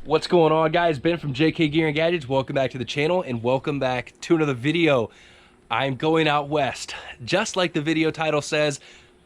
What's going on, guys? Ben from JK Gear and Gadgets. Welcome back to the channel and welcome back to another video. I'm going out west. Just like the video title says,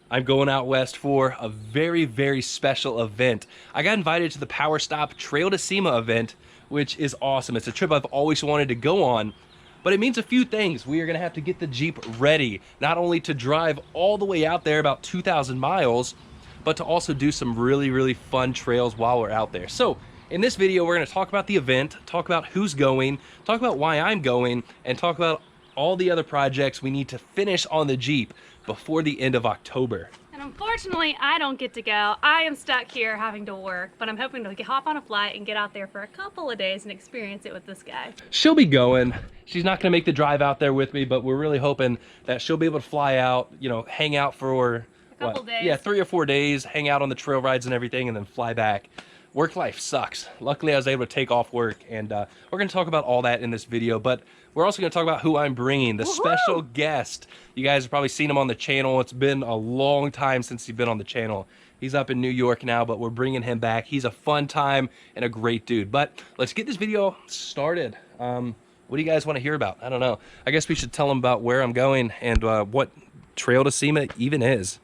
I'm going out west for a very, very special event. I got invited to the Powerstop Trail to Sema event, which is awesome. It's a trip I've always wanted to go on, but it means a few things. We are gonna have to get the Jeep ready, not only to drive all the way out there, about 2,000 miles, but to also do some really, really fun trails while we're out there. So in this video, we're going to talk about the event, talk about who's going, talk about why I'm going, and talk about all the other projects we need to finish on the Jeep before the end of October. And unfortunately, I don't get to go. I am stuck here having to work, but I'm hoping to hop on a flight and get out there for a couple of days and experience it with this guy. She'll be going. She's not going to make the drive out there with me, but we're really hoping that she'll be able to fly out, you know, hang out for a couple days. Yeah, 3 or 4 days, hang out on the trail rides and everything, and then fly back. Work life sucks. Luckily, I was able to take off work, and we're going to talk about all that in this video, but we're also going to talk about who I'm bringing, the special guest. You guys have probably seen him on the channel. It's been a long time since he's been on the channel. He's up in New York now, but we're bringing him back. He's a fun time and a great dude. But let's get this video started. What do you guys want to hear about? I don't know. I guess we should tell them about where I'm going and what Trail to Sema even is.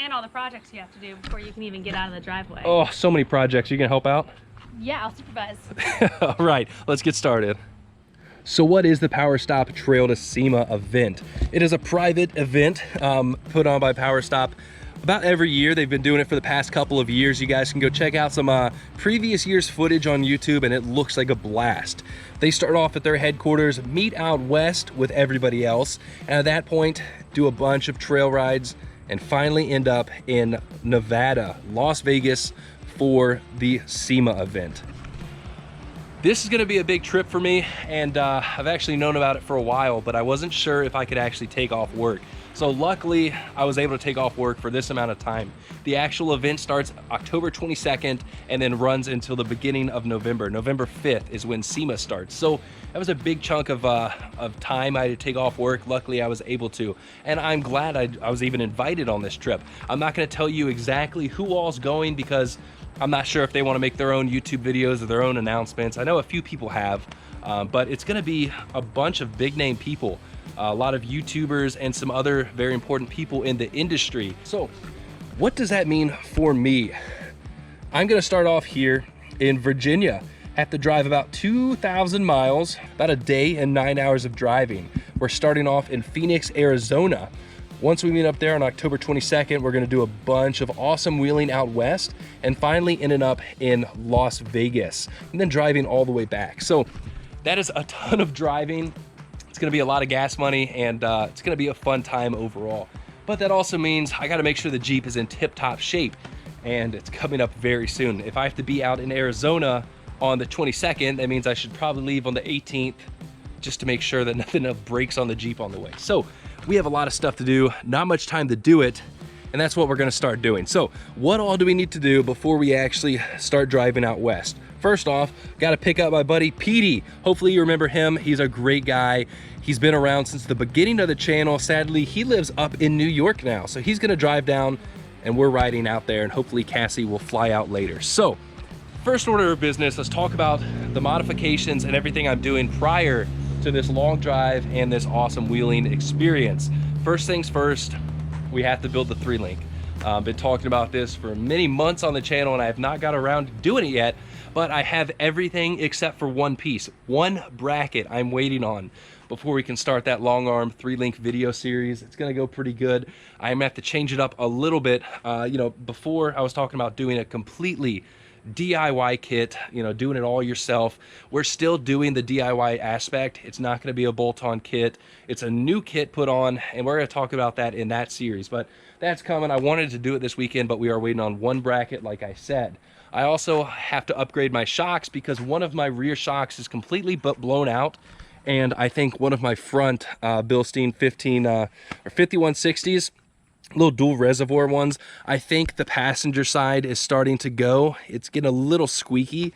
And all the projects you have to do before you can even get out of the driveway. Oh, so many projects. You can help out? Yeah, I'll supervise. All right, let's get started. So what is the Powerstop Trail to Sema event? It is a private event put on by Powerstop about every year. They've been doing it for the past couple of years. You guys can go check out some previous year's footage on YouTube, and it looks like a blast. They start off at their headquarters, meet out west with everybody else, and at that point, do a bunch of trail rides, and finally end up in Nevada, Las Vegas, for the Sema event. This is gonna be a big trip for me, and I've actually known about it for a while, but I wasn't sure if I could actually take off work. So luckily, I was able to take off work for this amount of time. The actual event starts October 22nd and then runs until the beginning of November. November 5th is when Sema starts. So that was a big chunk of time I had to take off work. Luckily, I was able to. And I'm glad I was even invited on this trip. I'm not gonna tell you exactly who all's going because I'm not sure if they wanna make their own YouTube videos or their own announcements. I know a few people have, but it's gonna be a bunch of big name people. A lot of YouTubers and some other very important people in the industry. So what does that mean for me? I'm gonna start off here in Virginia. Have to drive about 2,000 miles, about a day and 9 hours of driving. We're starting off in Phoenix, Arizona. Once we meet up there on October 22nd, we're gonna do a bunch of awesome wheeling out west and finally ending up in Las Vegas and then driving all the way back. So that is a ton of driving. It's gonna be a lot of gas money, and it's gonna be a fun time overall. But that also means I gotta make sure the Jeep is in tip-top shape, and it's coming up very soon. If I have to be out in Arizona on the 22nd, that means I should probably leave on the 18th just to make sure that nothing breaks on the Jeep on the way. So we have a lot of stuff to do, not much time to do it, and that's what we're gonna start doing. So what all do we need to do before we actually start driving out west? First off, got to pick up my buddy Petey. Hopefully you remember him. He's a great guy. He's been around since the beginning of the channel. Sadly, he lives up in New York now. So he's gonna drive down and we're riding out there, and hopefully Cassie will fly out later. So first order of business, let's talk about the modifications and everything I'm doing prior to this long drive and this awesome wheeling experience. First things first, we have to build the 3-link. Been talking about this for many months on the channel, and I have not got around to doing it yet, but I have everything except for one piece, one bracket I'm waiting on before we can start that long arm 3-link video series. It's gonna go pretty good. I'm gonna have to change it up a little bit. You know, before I was talking about doing a completely DIY kit, you know, doing it all yourself. We're still doing the DIY aspect. It's not going to be a bolt-on kit. It's a new kit put on, and we're going to talk about that in that series, but that's coming. I wanted to do it this weekend, but we are waiting on one bracket, like I said. I also have to upgrade my shocks because one of my rear shocks is completely blown out, and I think one of my front Bilstein 5160s, little dual reservoir ones, I think the passenger side is starting to go. It's getting a little squeaky,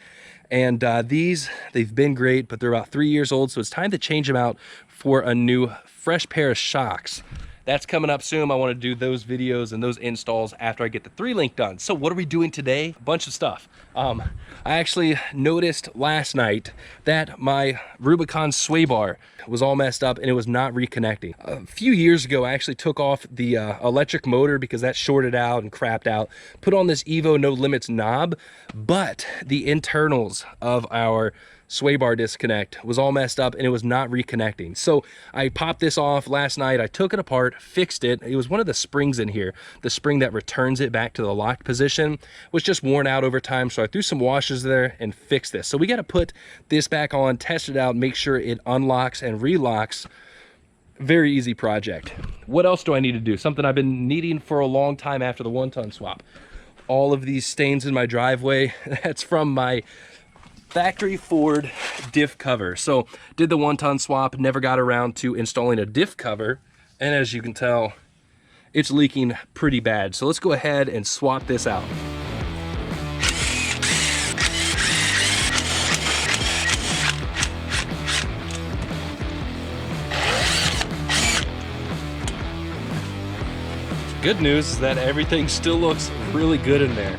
and they've been great, but they're about 3 years old, so it's time to change them out for a new fresh pair of shocks. That's coming up soon. I want to do those videos and those installs after I get the 3-link done. So what are we doing today? A bunch of stuff. I actually noticed last night that my Rubicon sway bar was all messed up and it was not reconnecting. A few years ago, I actually took off the electric motor because that shorted out and crapped out, put on this Evo No Limits knob, but the internals of our sway bar disconnect was all messed up and it was not reconnecting. So I popped this off last night. I took it apart, fixed it. It was one of the springs in here, the spring that returns it back to the locked position, was just worn out over time. So I threw some washers there and fixed this. So we got to put this back on, test it out, make sure it unlocks and relocks. Very easy project. What else do I need to do? Something I've been needing for a long time after the 1-ton swap. All of these stains in my driveway, that's from my factory Ford diff cover. So did the 1-ton swap, never got around to installing a diff cover, and as you can tell, it's leaking pretty bad. So let's go ahead and swap this out. Good news is that everything still looks really good in there.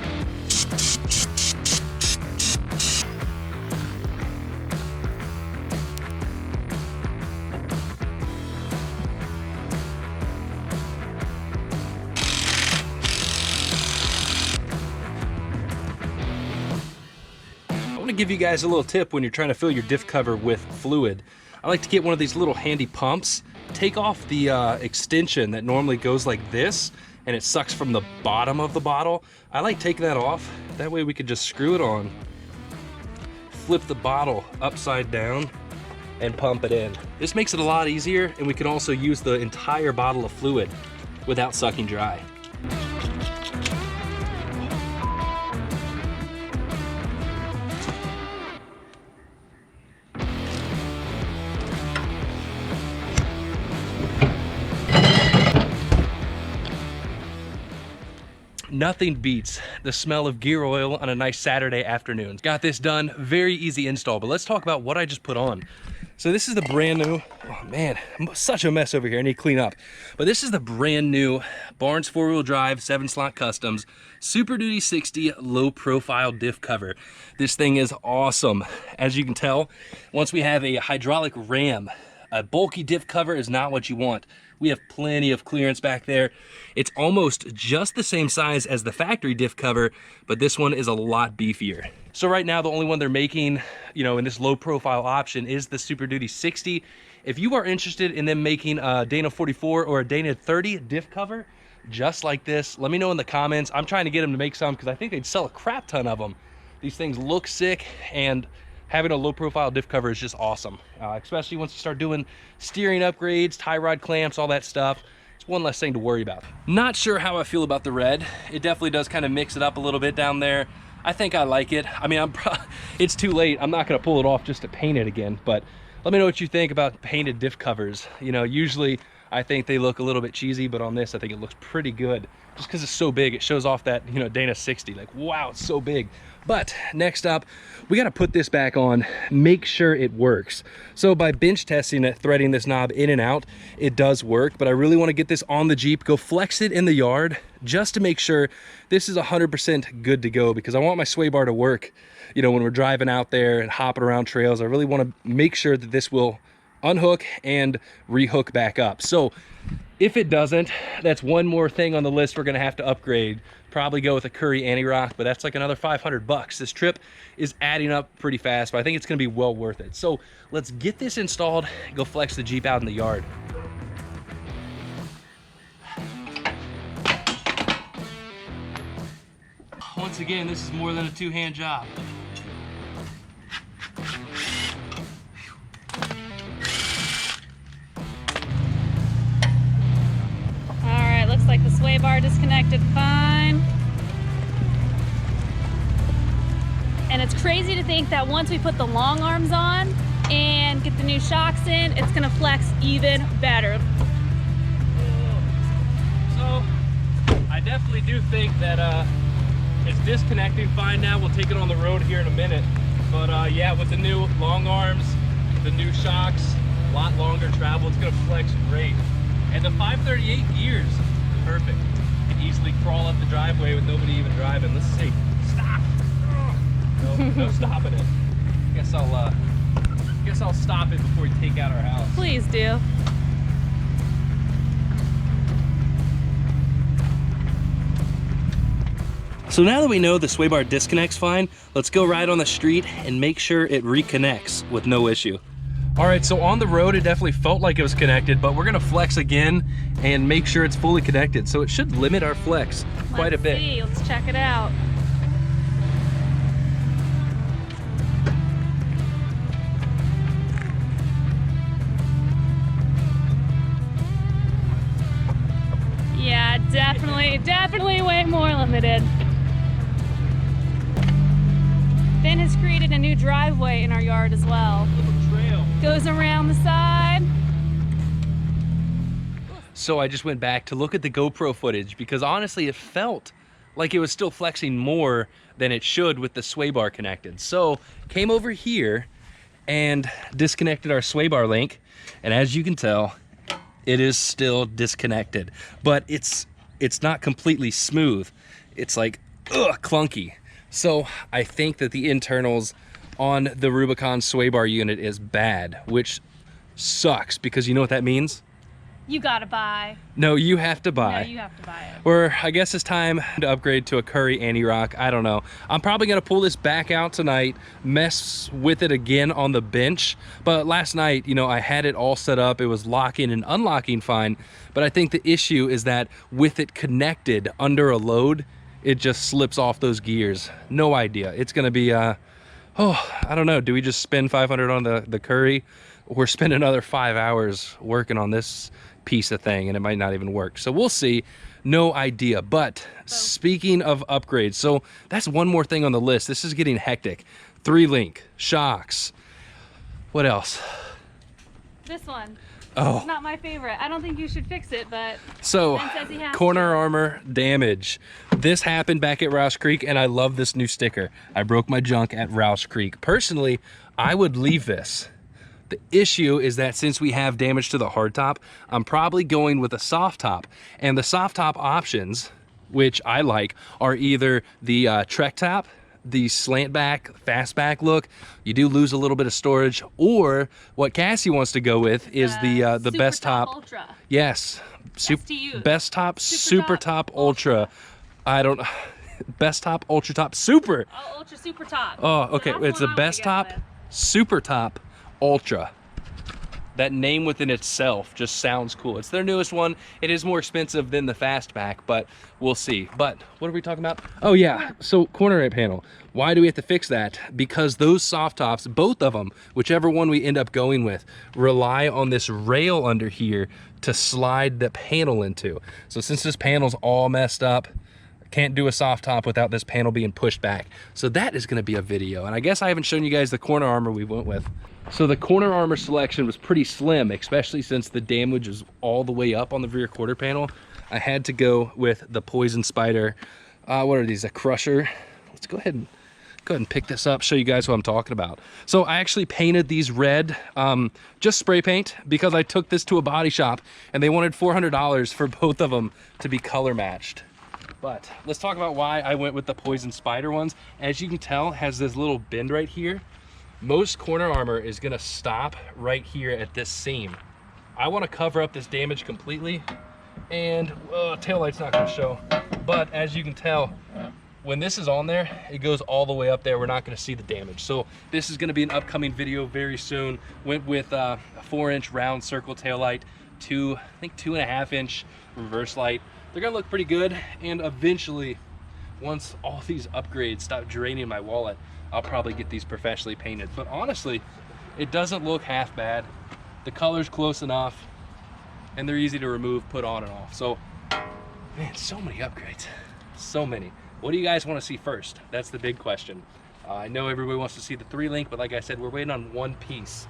I want to give you guys a little tip when you're trying to fill your diff cover with fluid. I like to get one of these little handy pumps, take off the extension that normally goes like this and it sucks from the bottom of the bottle. I like taking that off. That way we could just screw it on, flip the bottle upside down and pump it in. This makes it a lot easier, and we can also use the entire bottle of fluid without sucking dry. Nothing beats the smell of gear oil on a nice Saturday afternoon. Got this done, very easy install, but let's talk about what I just put on. So this is the brand new, oh man, I'm such a mess over here, I need to clean up. But this is the brand new Barnes 4-wheel drive 7-slot customs Super Duty 60 low profile diff cover. This thing is awesome. As you can tell, once we have a hydraulic ram, a bulky diff cover is not what you want. We have plenty of clearance back there. It's almost just the same size as the factory diff cover, but this one is a lot beefier. So right now, the only one they're making, you know, in this low profile option is the Super Duty 60. If you are interested in them making a Dana 44 or a Dana 30 diff cover, just like this, let me know in the comments. I'm trying to get them to make some because I think they'd sell a crap ton of them. These things look sick, and having a low profile diff cover is just awesome, especially once you start doing steering upgrades, tie rod clamps, all that stuff. It's one less thing to worry about. Not sure how I feel about the red. It definitely does kind of mix it up a little bit down there. I think I like it. I mean, it's too late. I'm not gonna pull it off just to paint it again, but let me know what you think about painted diff covers. You know, usually I think they look a little bit cheesy, but on this, I think it looks pretty good. Just because it's so big, it shows off that, you know, Dana 60. Like, wow, it's so big. But next up, we got to put this back on, make sure it works. So by bench testing it, threading this knob in and out, it does work, but I really want to get this on the Jeep, go flex it in the yard just to make sure this is 100% good to go, because I want my sway bar to work, you know, when we're driving out there and hopping around trails. I really want to make sure that this will unhook and rehook back up. So if it doesn't, that's one more thing on the list we're going to have to upgrade. Probably go with a Curry anti-rock, but that's like another 500 bucks. This trip is adding up pretty fast, but I think it's going to be well worth it. So let's get this installed, go flex the Jeep out in the yard. Once again, this is more than a two-hand job. Looks like the sway bar disconnected fine. And it's crazy to think that once we put the long arms on and get the new shocks in, it's gonna flex even better. So I definitely do think that it's disconnecting fine now. We'll take it on the road here in a minute. But yeah, with the new long arms, the new shocks, a lot longer travel, it's gonna flex great. And the 538 gears, perfect. You can easily crawl up the driveway with nobody even driving. Let's see. Stop. No stopping it. Guess I'll stop it before we take out our house. Please do. So now that we know the sway bar disconnects fine, let's go ride on the street and make sure it reconnects with no issue. All right, so on the road, it definitely felt like it was connected, but we're gonna flex again and make sure it's fully connected. So it should limit our flex quite a bit. Let's see, let's check it out. Yeah, definitely way more limited. Ben has created a new driveway in our yard as well. Trail. Goes around the side. So I just went back to look at the GoPro footage because honestly it felt like it was still flexing more than it should with the sway bar connected. So came over here and disconnected our sway bar link, and as you can tell, it is still disconnected, but it's not completely smooth. It's like clunky. So I think that the internals on the Rubicon sway bar unit is bad, which sucks because you know what that means? You gotta buy. No, you have to buy. No, you have to buy it. Or I guess it's time to upgrade to a Curry anti-rock. I don't know. I'm probably gonna pull this back out tonight, mess with it again on the bench. But last night, you know, I had it all set up. It was locking and unlocking fine. But I think the issue is that with it connected under a load, it just slips off those gears. No idea. It's gonna be, I don't know. Do we just spend 500 on the Curry, or spend another 5 hours working on this piece of thing and it might not even work? So we'll see. No idea. But speaking of upgrades, so that's one more thing on the list. This is getting hectic. 3-link, shocks. What else? This one. Oh. It's not my favorite. I don't think you should fix it, but so Ben says he has corner to. armor damage. This happened back at Rouse Creek and I love this new sticker. I broke my junk at Rouse Creek. Personally, I would leave this. The issue is that since we have damage to the hardtop, I'm probably going with a soft top. And the soft top options, which I like, are either the Trek top, the slant back, fast back look. You do lose a little bit of storage, or what Cassie wants to go with is the best top. Ultra. Yes, best top, super top, ultra. I don't. Best top, ultra top, super. Oh, ultra super top. Oh, okay. So It's the best top, super top, ultra. That name within itself just sounds cool. It's their newest one. It is more expensive than the fastback, but we'll see. But what are we talking about? Oh yeah, so corner right panel. Why do we have to fix that? Because those soft tops, both of them, whichever one we end up going with, rely on this rail under here to slide the panel into. So since this panel's all messed up, can't do a soft top without this panel being pushed back. So that is gonna be a video. And I guess I haven't shown you guys the corner armor we went with. So the corner armor selection was pretty slim, especially since the damage was all the way up on the rear quarter panel. I had to go with the Poison Spider. What are these, a crusher? Let's go ahead and pick this up, show you guys what I'm talking about. So I actually painted these red, just spray paint, because I took this to a body shop and they wanted $400 for both of them to be color matched. But let's talk about why I went with the Poison Spider ones. As you can tell, it has this little bend right here. Most corner armor is gonna stop right here at this seam. I wanna cover up this damage completely, and taillight's not gonna show. But as you can tell, when this is on there, it goes all the way up there. We're not gonna see the damage. So this is gonna be an upcoming video very soon. Went with a 4-inch round circle taillight, I think 2.5-inch reverse light. They're gonna look pretty good, and eventually, once all these upgrades stop draining my wallet, I'll probably get these professionally painted. But honestly, it doesn't look half bad. The color's close enough, and they're easy to remove, put on and off. So, man, so many upgrades, so many. What do you guys want to see first? That's the big question. I know everybody wants to see the 3-link, but like I said, we're waiting on one piece.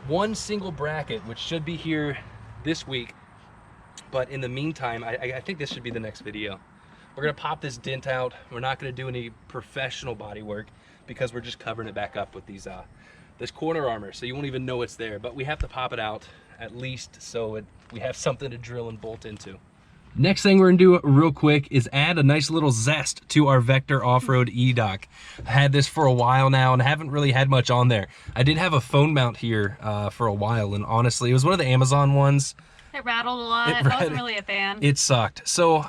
One single bracket, which should be here this week. But in the meantime, I think this should be the next video. We're gonna pop this dent out. We're not gonna do any professional body work. because we're just covering it back up with these this corner armor, so you won't even know it's there. But we have to pop it out at least so we have something to drill and bolt into. Next thing we're gonna do real quick is add a nice little zest to our Vector Off-Road E-Dock. I had this for a while now and haven't really had much on there. I did have a phone mount here for a while, and honestly, it was one of the Amazon ones. It rattled a lot. I wasn't really a fan. It sucked. So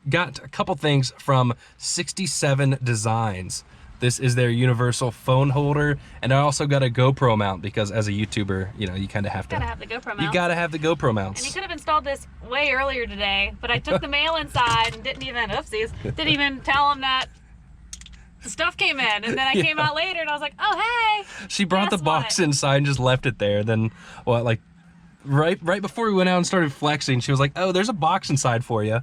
got a couple things from 67 Designs. This is their universal phone holder, and I also got a GoPro mount because as a YouTuber, you know, you kind of have to. You gotta have the GoPro mount. You gotta have the GoPro mounts. And you could have installed this way earlier today, but I took the mail inside and didn't even tell them that the stuff came in, and then I came out later and I was like, oh hey. She brought the box inside and just left it there. Then, well, like right before we went out and started flexing, she was like, oh, there's a box inside for you.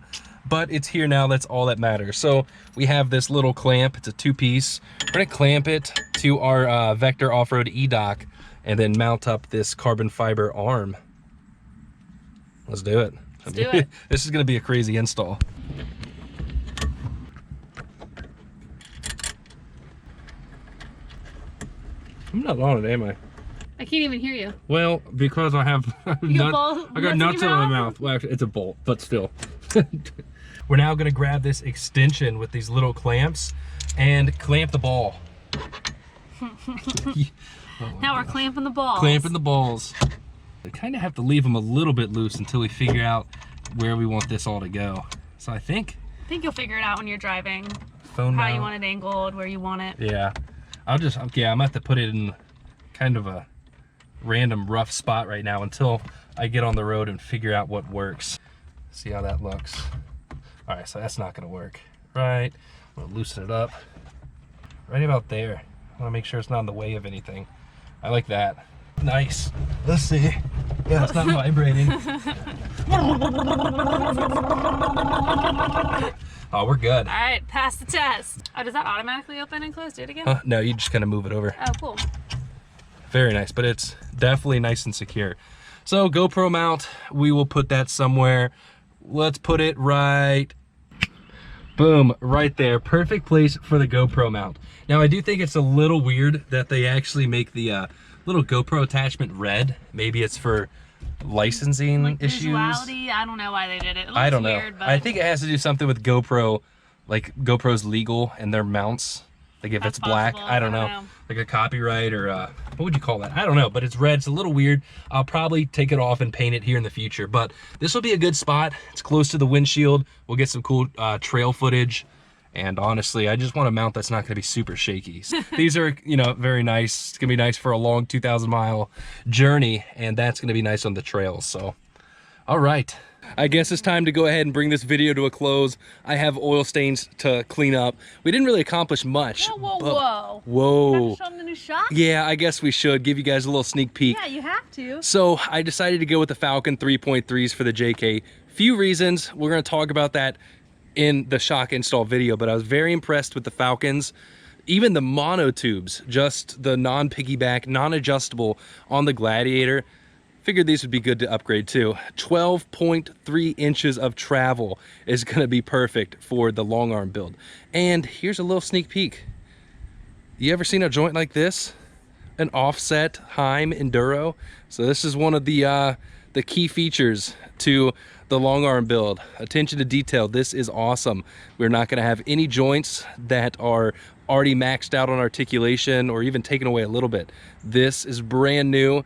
But it's here now, that's all that matters. So we have this little clamp, it's a 2-piece. We're gonna clamp it to our Vector Off-Road E-Dock and then mount up this carbon fiber arm. Let's do it. Let's do it. This is gonna be a crazy install. I'm not on it, am I? I can't even hear you. Well, because I have I got nuts in my mouth. Well, actually, it's a bolt, but still. We're now gonna grab this extension with these little clamps and clamp the ball. Now we're clamping the balls. Clamping the balls. We kind of have to leave them a little bit loose until we figure out where we want this all to go. So I think you'll figure it out when you're driving. Phone how mount. You want it angled, where you want it. Yeah. I'm gonna have to put it in kind of a random rough spot right now until I get on the road and figure out what works. See how that looks. All right, so that's not gonna work. Right, I'm gonna loosen it up. Right about there. I wanna make sure it's not in the way of anything. I like that. Nice. Let's see. Yeah, it's not vibrating. Oh, we're good. All right, pass the test. Oh, does that automatically open and close? Do it again? No, you just kind of move it over. Oh, cool. Very nice, but it's definitely nice and secure. So GoPro mount, we will put that somewhere. Let's put it right, boom, right there. Perfect place for the GoPro mount. Now I do think it's a little weird that they actually make the little GoPro attachment red. Maybe it's for licensing issues. Visuality, I don't know why they did it. It looks I don't know. weird, but I think it has to do something with GoPro, like GoPro's legal and their mounts. Like if it's black, possible. I don't know. Like a copyright or what would you call that? I don't know, but it's red. It's a little weird. I'll probably take it off and paint it here in the future, but this will be a good spot. It's close to the windshield. We'll get some cool trail footage. And honestly, I just want a mount that's not gonna be super shaky. These are, you know, very nice. It's gonna be nice for a long 2,000-mile journey, and that's gonna be nice on the trails, so. All right. I guess it's time to go ahead and bring this video to a close. I have oil stains to clean up. We didn't really accomplish much. Whoa. Whoa. Have to show them the new shop? Yeah, I guess we should give you guys a little sneak peek. Yeah, you have to. So I decided to go with the Falcon 3.3s for the JK. Few reasons. We're gonna talk about that in the shock install video, but I was very impressed with the Falcons. Even the mono tubes, just the non-piggyback, non-adjustable on the Gladiator. Figured these would be good to upgrade too. 12.3 inches of travel is gonna be perfect for the long arm build. And here's a little sneak peek. You ever seen a joint like this? An offset Heim Enduro. So this is one of the key features to the long arm build. Attention to detail, this is awesome. We're not gonna have any joints that are already maxed out on articulation or even taken away a little bit. This is brand new.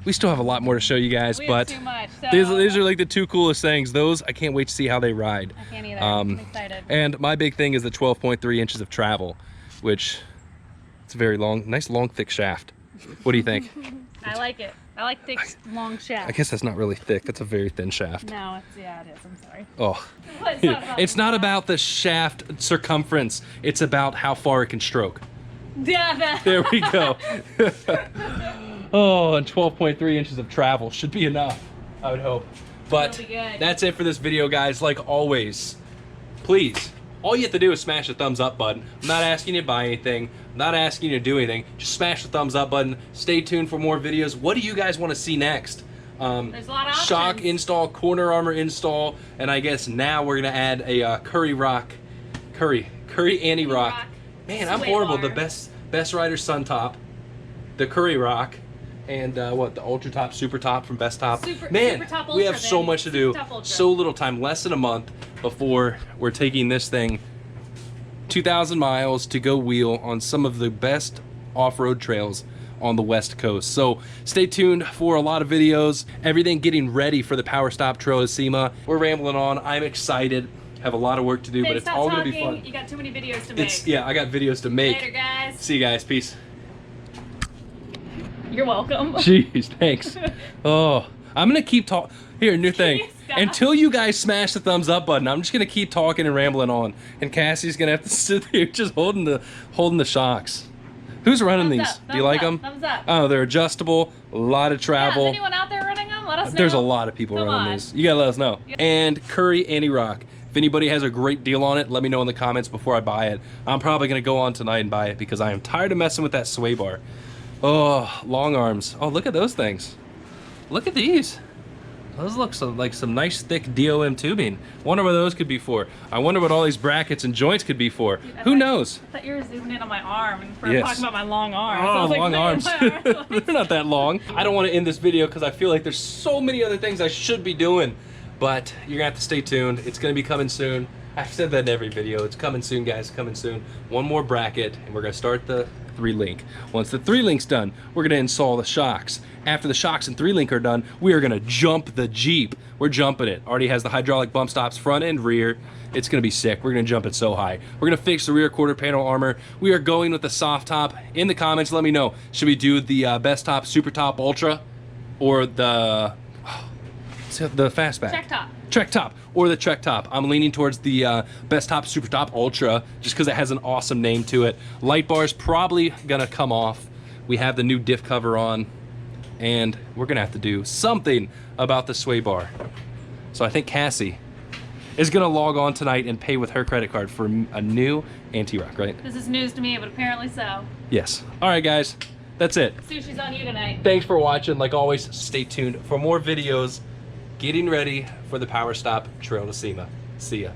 We still have a lot more to show you guys, but too much, so these are like the two coolest things. Those, I can't wait to see how they ride. I can't either. I'm excited. And my big thing is the 12.3 inches of travel, which it's a very long, nice long thick shaft. What do you think? I like it. I like thick, long shaft. I guess that's not really thick. That's a very thin shaft. No, yeah, it is. I'm sorry. Oh. It's not about the shaft circumference. It's about how far it can stroke. Yeah. There we go. Oh, and 12.3 inches of travel should be enough, I would hope. But that's it for this video, guys. Like always, please, all you have to do is smash the thumbs up button. I'm not asking you to buy anything. I'm not asking you to do anything. Just smash the thumbs up button. Stay tuned for more videos. What do you guys want to see next? There's a lot of options. Shock install, corner armor install, and I guess now we're gonna add a curry anti-rock Man, I'm horrible. The best rider Sun Top, the Curry Rock, and what, the Ultra Top, Super Top from Best Top. Man, Super Top Ultra, we have so much to do. So little time, less than a month before we're taking this thing 2,000 miles to go wheel on some of the best off-road trails on the West Coast. So stay tuned for a lot of videos, everything getting ready for the Powerstop Trail to Sema. We're rambling on. I'm excited. Have a lot of work to do, but it's all gonna be fun. You got too many videos to make. Yeah, I got videos to make. Later, guys. See you guys. Peace. You're welcome. Jeez, thanks. Oh, I'm gonna keep talking. Here, new thing. Until you guys smash the thumbs up button, I'm just gonna keep talking and rambling on, and Cassie's gonna have to sit there just holding the shocks. Who's running these? Do you like them? Thumbs up. Oh, they're adjustable. A lot of travel. Yeah, is anyone out there running them? Let us know. There's a lot of people running these. You gotta let us know. Yep. And Curry Anti-Rock. If anybody has a great deal on it, let me know in the comments before I buy it. I'm probably gonna go on tonight and buy it because I am tired of messing with that sway bar. Oh, long arms. Oh, look at those things. Look at these. Those look like some nice thick DOM tubing. Wonder what those could be for. I wonder what all these brackets and joints could be for. Dude, Who knows? I thought you were zooming in on my arm and talking about my long arms. Oh, I was long arms. Arms. They're not that long. I don't want to end this video because I feel like there's so many other things I should be doing. But you're gonna have to stay tuned. It's gonna be coming soon. I've said that in every video. It's coming soon, guys, coming soon. One more bracket and we're gonna start the 3-link. Once the 3-link's done, we're gonna install the shocks. After the shocks and 3-link are done, we are gonna jump the Jeep. We're jumping it. Already has the hydraulic bump stops front and rear. It's gonna be sick. We're gonna jump it so high. We're gonna fix the rear quarter panel armor. We are going with the soft top. In the comments, let me know. Should we do the Best Top, Super Top, Ultra, or the Fastback? Check top. Trek Top, or the Trek Top. I'm leaning towards the Best Top, Super Top, Ultra, just because it has an awesome name to it. Light bar's probably gonna come off. We have the new Diff cover on, and we're gonna have to do something about the sway bar. So I think Cassie is gonna log on tonight and pay with her credit card for a new anti-rock, right? This is news to me, but apparently so. Yes. All right, guys, that's it. Sushi's on you tonight. Thanks for watching. Like always, stay tuned for more videos getting ready for the Powerstop Trail to Sema. See ya.